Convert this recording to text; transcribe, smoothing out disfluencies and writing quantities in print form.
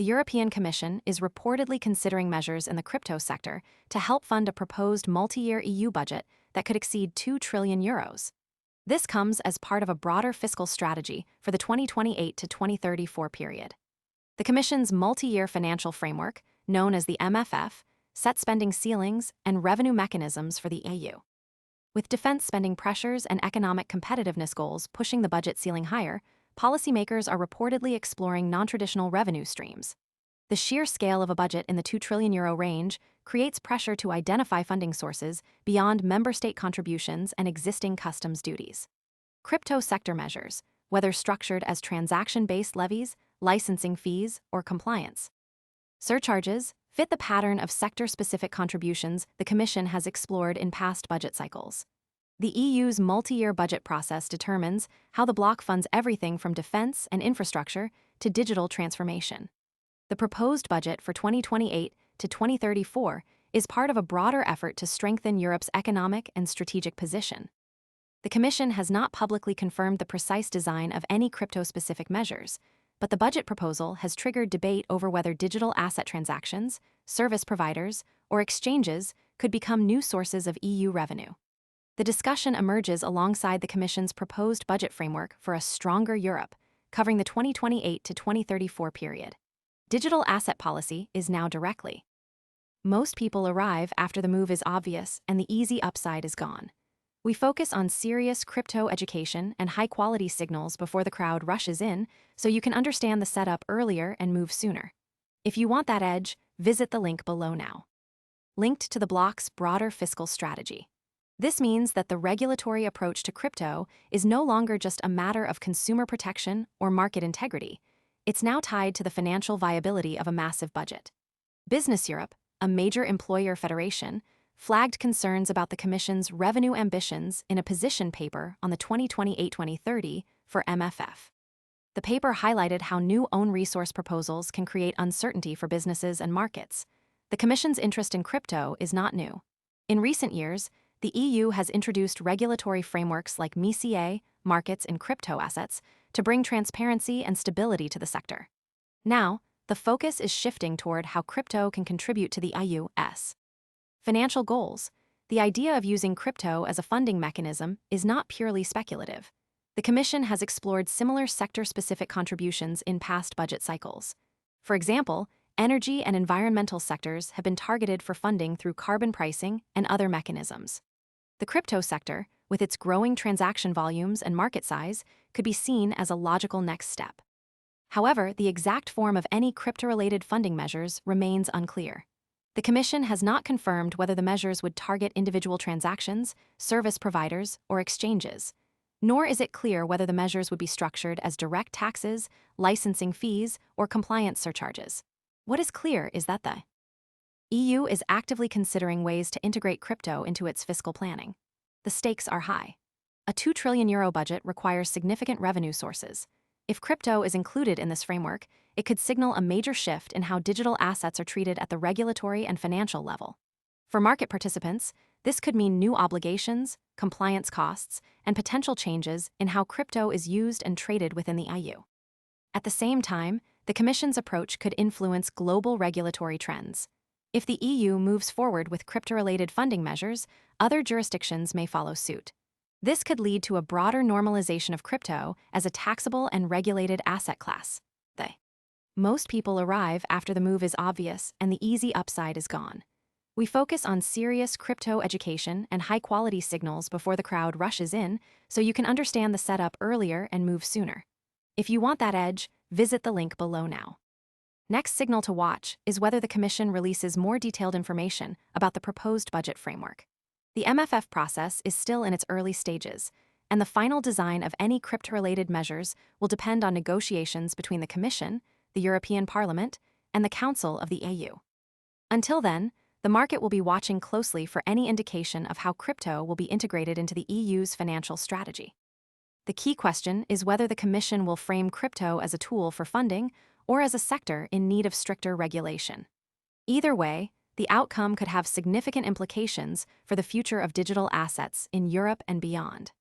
the European Commission is reportedly considering measures in the crypto sector to help fund a proposed multi-year EU budget that could exceed €2 trillion. This comes as part of a broader fiscal strategy for the 2028 to 2034 period. The Commission's multi-year financial framework, known as the MFF, sets spending ceilings and revenue mechanisms for the EU. With defense spending pressures and economic competitiveness goals pushing the budget ceiling higher, policymakers are reportedly exploring non-traditional revenue streams. The sheer scale of a budget in the €2 trillion range creates pressure to identify funding sources beyond member state contributions and existing customs duties. Crypto sector measures, whether structured as transaction-based levies, licensing fees, or compliance surcharges, fit the pattern of sector-specific contributions the Commission has explored in past budget cycles. The EU's multi-year budget process determines how the bloc funds everything from defense and infrastructure to digital transformation. The proposed budget for 2028 to 2034 is part of a broader effort to strengthen Europe's economic and strategic position. The Commission has not publicly confirmed the precise design of any crypto-specific measures, but the budget proposal has triggered debate over whether digital asset transactions, service providers, or exchanges could become new sources of EU revenue. The discussion emerges alongside the Commission's proposed budget framework for a stronger Europe, covering the 2028 to 2034 period. Digital asset policy is now directly. Most people arrive after the move is obvious and the easy upside is gone. We focus on serious crypto education and high-quality signals before the crowd rushes in, so you can understand the setup earlier and move sooner. If you want that edge, visit the link below now. Linked to the bloc's broader fiscal strategy. This means that the regulatory approach to crypto is no longer just a matter of consumer protection or market integrity. It's now tied to the financial viability of a massive budget. Business Europe, a major employer federation, flagged concerns about the Commission's revenue ambitions in a position paper on the 2028-2030 for MFF. The paper highlighted how new own resource proposals can create uncertainty for businesses and markets. The Commission's interest in crypto is not new. In recent years, the EU has introduced regulatory frameworks like MiCA, markets in crypto assets, to bring transparency and stability to the sector. Now, the focus is shifting toward how crypto can contribute to the EU's financial goals. The idea of using crypto as a funding mechanism is not purely speculative. The Commission has explored similar sector-specific contributions in past budget cycles. For example, energy and environmental sectors have been targeted for funding through carbon pricing and other mechanisms. The crypto sector, with its growing transaction volumes and market size, could be seen as a logical next step. However, the exact form of any crypto-related funding measures remains unclear. The Commission has not confirmed whether the measures would target individual transactions, service providers, or exchanges, nor is it clear whether the measures would be structured as direct taxes, licensing fees, or compliance surcharges. What is clear is that the EU is actively considering ways to integrate crypto into its fiscal planning. The stakes are high. A €2 trillion budget requires significant revenue sources. If crypto is included in this framework, it could signal a major shift in how digital assets are treated at the regulatory and financial level. For market participants, this could mean new obligations, compliance costs, and potential changes in how crypto is used and traded within the EU. At the same time, the Commission's approach could influence global regulatory trends. If the EU moves forward with crypto-related funding measures, other jurisdictions may follow suit. This could lead to a broader normalization of crypto as a taxable and regulated asset class. Most people arrive after the move is obvious and the easy upside is gone. We focus on serious crypto education and high-quality signals before the crowd rushes in, so you can understand the setup earlier and move sooner. If you want that edge, visit the link below now. Next signal to watch is whether the Commission releases more detailed information about the proposed budget framework. The MFF process is still in its early stages, and the final design of any crypto-related measures will depend on negotiations between the Commission, the European Parliament, and the Council of the EU. Until then, the market will be watching closely for any indication of how crypto will be integrated into the EU's financial strategy. The key question is whether the Commission will frame crypto as a tool for funding or as a sector in need of stricter regulation. Either way, the outcome could have significant implications for the future of digital assets in Europe and beyond.